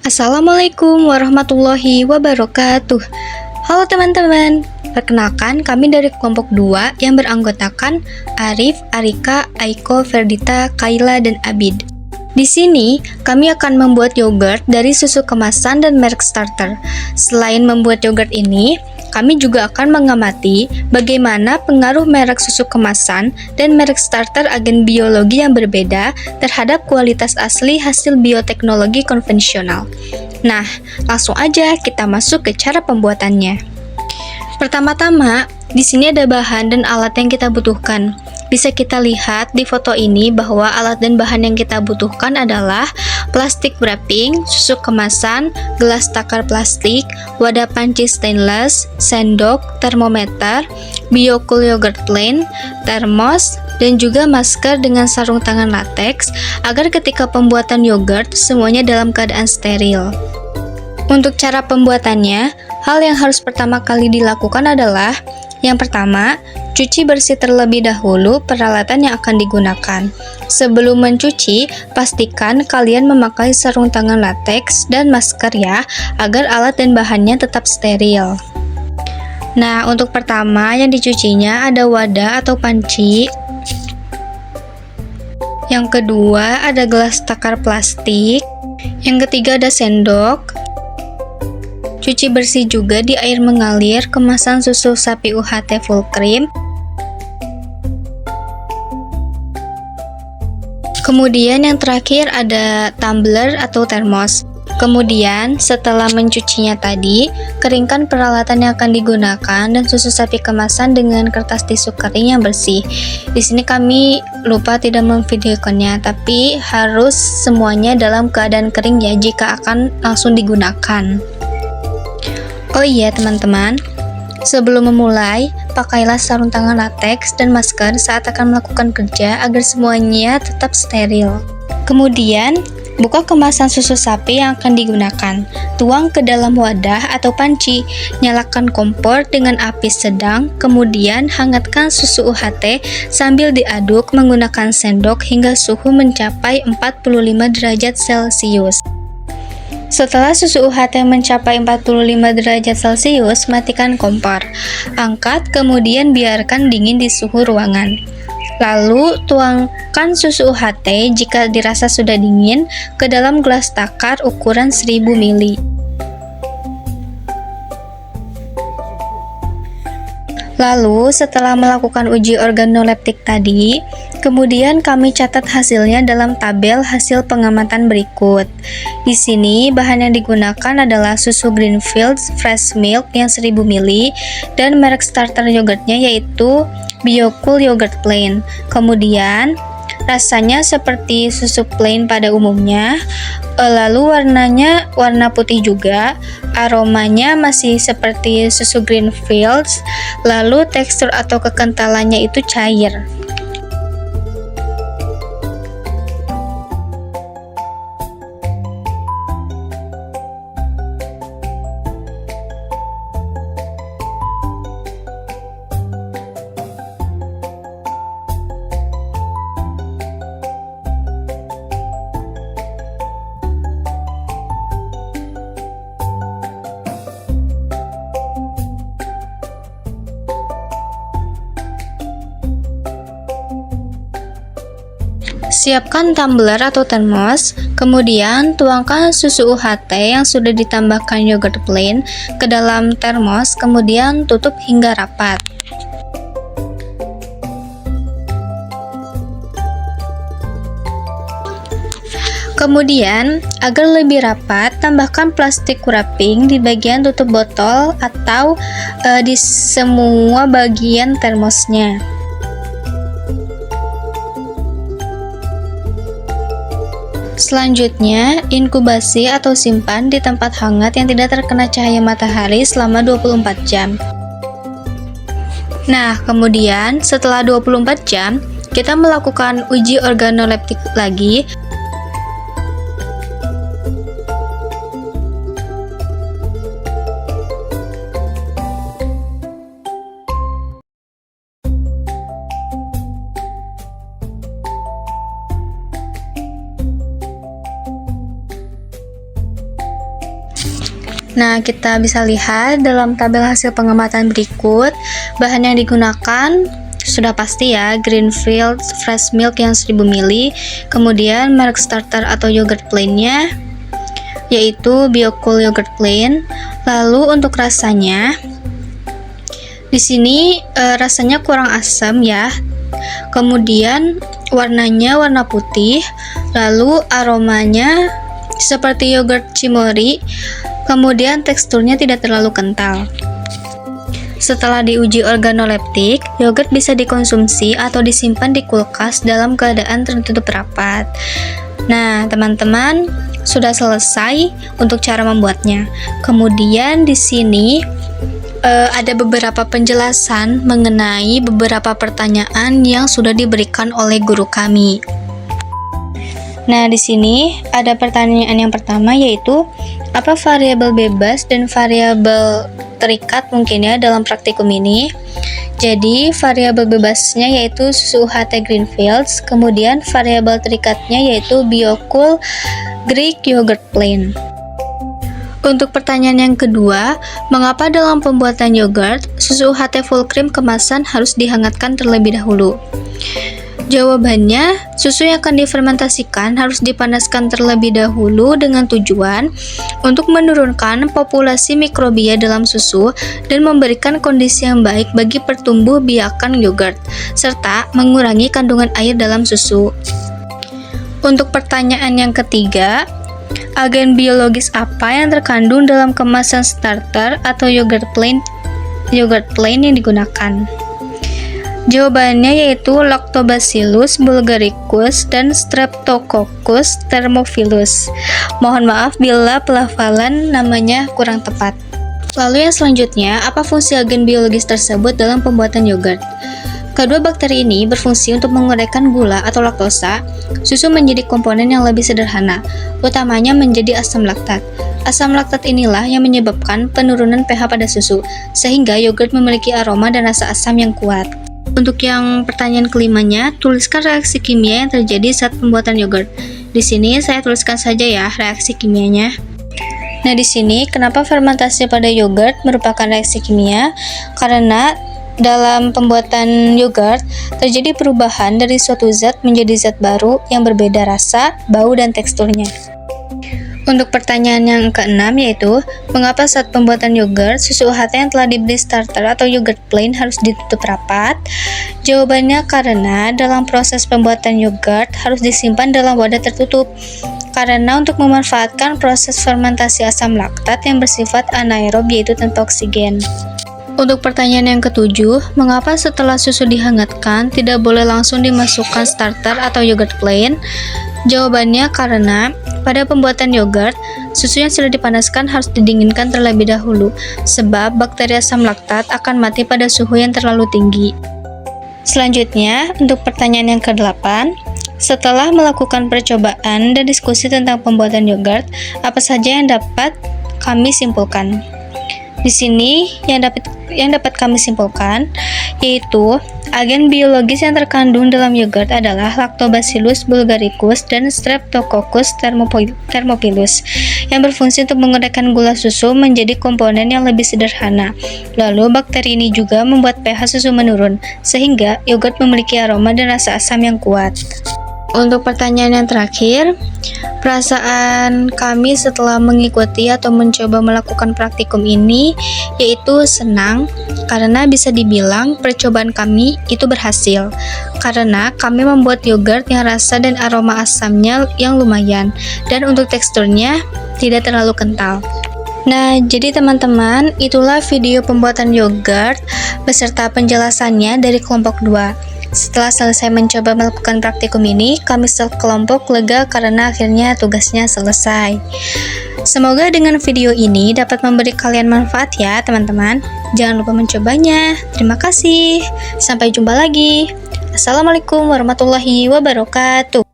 Assalamualaikum warahmatullahi wabarakatuh. Halo teman-teman, perkenalkan kami dari kelompok 2 yang beranggotakan Arif, Arika, Aiko, Ferdita, Kaila, dan Abid. Di sini, kami akan membuat yogurt dari susu kemasan dan merek starter. Selain membuat yogurt ini, kami juga akan mengamati bagaimana pengaruh merek susu kemasan dan merek starter agen biologi yang berbeda terhadap kualitas asli hasil bioteknologi konvensional. Nah, langsung aja kita masuk ke cara pembuatannya. Pertama-tama, di sini ada bahan dan alat yang kita butuhkan. Bisa kita lihat di foto ini bahwa alat dan bahan yang kita butuhkan adalah plastik wrapping, susu kemasan, gelas takar plastik, wadah panci stainless, sendok, termometer, Biocool yogurt plain, termos, dan juga masker dengan sarung tangan latex agar ketika pembuatan yogurt semuanya dalam keadaan steril. Untuk cara pembuatannya, hal yang harus pertama kali dilakukan adalah yang pertama, cuci bersih terlebih dahulu peralatan yang akan digunakan. Sebelum mencuci, pastikan kalian memakai sarung tangan latex dan masker ya, agar alat dan bahannya tetap steril. Nah, untuk pertama yang dicucinya ada wadah atau panci. Yang kedua ada gelas takar plastik. Yang ketiga ada sendok. Cuci bersih juga di air mengalir kemasan susu sapi UHT full cream. Kemudian yang terakhir ada tumbler atau termos. Kemudian setelah mencucinya tadi, keringkan peralatan yang akan digunakan dan susu sapi kemasan dengan kertas tisu kering yang bersih. Di sini kami lupa tidak memvideokannya, tapi harus semuanya dalam keadaan kering ya jika akan langsung digunakan. Oh iya teman-teman, sebelum memulai, pakailah sarung tangan latex dan masker saat akan melakukan kerja agar semuanya tetap steril. Kemudian, buka kemasan susu sapi yang akan digunakan. Tuang ke dalam wadah atau panci. Nyalakan kompor dengan api sedang, kemudian hangatkan susu UHT sambil diaduk menggunakan sendok hingga suhu mencapai 45 derajat Celcius. Setelah susu UHT mencapai 45 derajat Celcius, matikan kompor. Angkat, kemudian biarkan dingin di suhu ruangan. Lalu, tuangkan susu UHT jika dirasa sudah dingin ke dalam gelas takar ukuran 1000 ml. Lalu, setelah melakukan uji organoleptik tadi, kemudian kami catat hasilnya dalam tabel hasil pengamatan berikut. Di sini, bahan yang digunakan adalah susu Greenfields Fresh Milk yang 1000 ml dan merek starter yogurtnya yaitu Biocool yogurt plain. Kemudian, rasanya seperti susu plain pada umumnya, lalu warnanya warna putih juga, aromanya masih seperti susu Greenfields, lalu tekstur atau kekentalannya itu cair. Siapkan tumbler atau termos, kemudian tuangkan susu UHT yang sudah ditambahkan yogurt plain ke dalam termos, kemudian tutup hingga rapat. Kemudian, agar lebih rapat, tambahkan plastik wrapping di bagian tutup botol atau di semua bagian termosnya. Selanjutnya, inkubasi atau simpan di tempat hangat yang tidak terkena cahaya matahari selama 24 jam. Nah, kemudian setelah 24 jam, kita melakukan uji organoleptik lagi. Nah, kita bisa lihat dalam tabel hasil pengamatan berikut, bahan yang digunakan sudah pasti ya, Greenfield Fresh Milk yang 1000 ml, kemudian merek starter atau yogurt plainnya yaitu Biocool Yogurt Plain. Lalu untuk rasanya, di sini rasanya kurang asam ya. Kemudian warnanya warna putih, lalu aromanya seperti yogurt Cimory, kemudian teksturnya tidak terlalu kental. Setelah diuji organoleptik, yogurt bisa dikonsumsi atau disimpan di kulkas dalam keadaan tertutup rapat. Nah, teman-teman, sudah selesai untuk cara membuatnya. Kemudian di sini ada beberapa penjelasan mengenai beberapa pertanyaan yang sudah diberikan oleh guru kami. Nah, di sini ada pertanyaan yang pertama, yaitu apa variabel bebas dan variabel terikat mungkin ya dalam praktikum ini. Jadi variabel bebasnya yaitu susu UHT Greenfields, kemudian variabel terikatnya yaitu Biocool Greek Yogurt Plain. Untuk pertanyaan yang kedua, mengapa dalam pembuatan yogurt susu UHT full cream kemasan harus dihangatkan terlebih dahulu? Jawabannya, susu yang akan difermentasikan harus dipanaskan terlebih dahulu dengan tujuan untuk menurunkan populasi mikrobia dalam susu dan memberikan kondisi yang baik bagi pertumbuh biakan yogurt, serta mengurangi kandungan air dalam susu. Untuk pertanyaan yang ketiga, agen biologis apa yang terkandung dalam kemasan starter atau yogurt plain yang digunakan? Jawabannya yaitu Lactobacillus bulgaricus dan Streptococcus thermophilus. Mohon maaf bila pelafalan namanya kurang tepat. Lalu yang selanjutnya, apa fungsi agen biologis tersebut dalam pembuatan yogurt? Kedua bakteri ini berfungsi untuk menguraikan gula atau laktosa. Susu menjadi komponen yang lebih sederhana, utamanya menjadi asam laktat. Asam laktat inilah yang menyebabkan penurunan pH pada susu, sehingga yogurt memiliki aroma dan rasa asam yang kuat. Untuk yang pertanyaan kelimanya, tuliskan reaksi kimia yang terjadi saat pembuatan yogurt. Di sini saya tuliskan saja ya reaksi kimianya. Nah, di sini kenapa fermentasi pada yogurt merupakan reaksi kimia? Karena dalam pembuatan yogurt terjadi perubahan dari suatu zat menjadi zat baru yang berbeda rasa, bau, dan teksturnya. Untuk pertanyaan yang keenam yaitu, mengapa saat pembuatan yogurt, susu UHT yang telah diberi starter atau yogurt plain harus ditutup rapat? Jawabannya karena dalam proses pembuatan yogurt harus disimpan dalam wadah tertutup. Karena untuk memanfaatkan proses fermentasi asam laktat yang bersifat anaerob yaitu tanpa oksigen. Untuk pertanyaan yang ketujuh, mengapa setelah susu dihangatkan tidak boleh langsung dimasukkan starter atau yogurt plain? Jawabannya karena pada pembuatan yogurt, susu yang sudah dipanaskan harus didinginkan terlebih dahulu, sebab bakteri asam laktat akan mati pada suhu yang terlalu tinggi. Selanjutnya, untuk pertanyaan yang ke-8, setelah melakukan percobaan dan diskusi tentang pembuatan yogurt, apa saja yang dapat kami simpulkan? Di sini yang dapat kami simpulkan yaitu agen biologis yang terkandung dalam yogurt adalah Lactobacillus bulgaricus dan Streptococcus thermophilus yang berfungsi untuk menguraikan gula susu menjadi komponen yang lebih sederhana. Lalu bakteri ini juga membuat pH susu menurun sehingga yogurt memiliki aroma dan rasa asam yang kuat. Untuk pertanyaan yang terakhir, perasaan kami setelah mengikuti atau mencoba melakukan praktikum ini yaitu senang karena bisa dibilang percobaan kami itu berhasil karena kami membuat yogurt yang rasa dan aroma asamnya yang lumayan dan untuk teksturnya tidak terlalu kental. Nah, jadi teman-teman, itulah video pembuatan yogurt beserta penjelasannya dari kelompok 2. Setelah selesai mencoba melakukan praktikum ini, kami sekelompok lega karena akhirnya tugasnya selesai. Semoga dengan video ini dapat memberi kalian manfaat ya teman-teman. Jangan lupa mencobanya. Terima kasih. Sampai jumpa lagi. Assalamualaikum warahmatullahi wabarakatuh.